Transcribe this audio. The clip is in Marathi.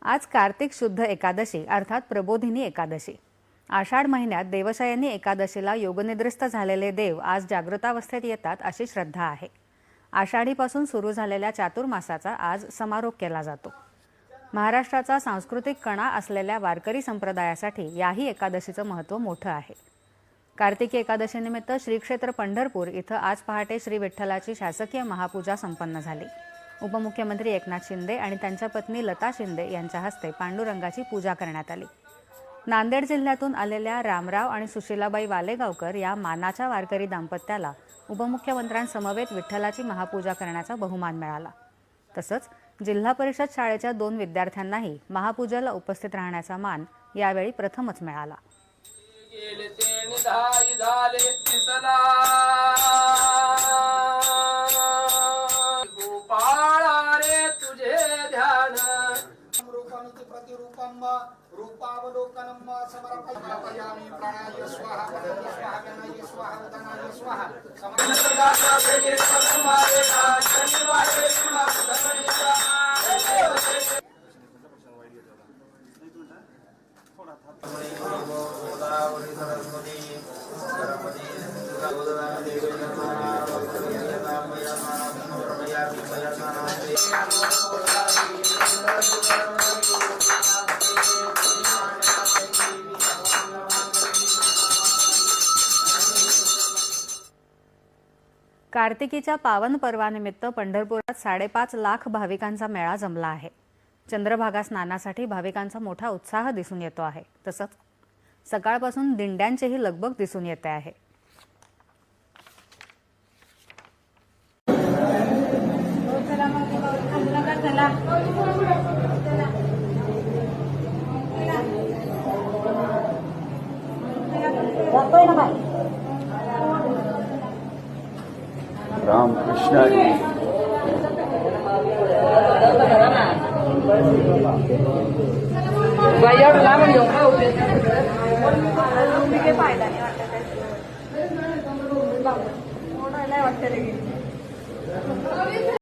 आज कार्तिक शुद्ध एकादशी अर्थात प्रबोधिनी एकादशी। आषाढ महिन्यात देवशयनी एकादशीला योगनिद्रिस्त झालेले देव आज जागृतावस्थेत येतात अशी श्रद्धा आहे। आषाढीपासून सुरू झालेल्या चातुर्मासाचा आज समारोप केला जातो। महाराष्ट्राचा सांस्कृतिक कणा असलेल्या वारकरी संप्रदायासाठी याही एकादशीचं महत्त्व मोठं आहे। कार्तिकी एकादशीनिमित्त श्री क्षेत्र पंढरपूर इथं आज पहाटे श्री विठ्ठलाची शासकीय महापूजा संपन्न झाली। उपमुख्यमंत्री एकनाथ शिंदे आणि त्यांच्या पत्नी लता शिंदे यांच्या हस्ते पांडुरंगाची पूजा करण्यात आली। नांदेड जिल्ह्यातून आलेल्या रामराव आणि सुशीलाबाई वालेगावकर या मानाच्या वारकरी दाम्पत्याला उपमुख्यमंत्र्यांसमवेत विठ्ठलाची महापूजा करण्याचा बहुमान मिळाला। तसंच जिल्हा परिषद शाळेच्या 2 विद्यार्थ्यांनाही महापूजेला उपस्थित राहण्याचा मान यावेळी प्रथमच मिळाला। रूपावलोकनम समर्पयामि प्राणाय स्वाहा वदनाय स्वाहा गणाय स्वाहा उदनाय स्वाहा कार्तिकीच्या पावन पर्वानिमित्त पंढरपुरात 5.5 लाख भाविकांचा मेळा जमला आहे। चंद्रभागा स्नानासाठी भाविकांचा मोठा उत्साह दिसून येतो आहे। तसंच सकाळपासून दिंड्यांचीही लगबग दिसून येते आहे। राम कृष्ण फायदा नाही वाटत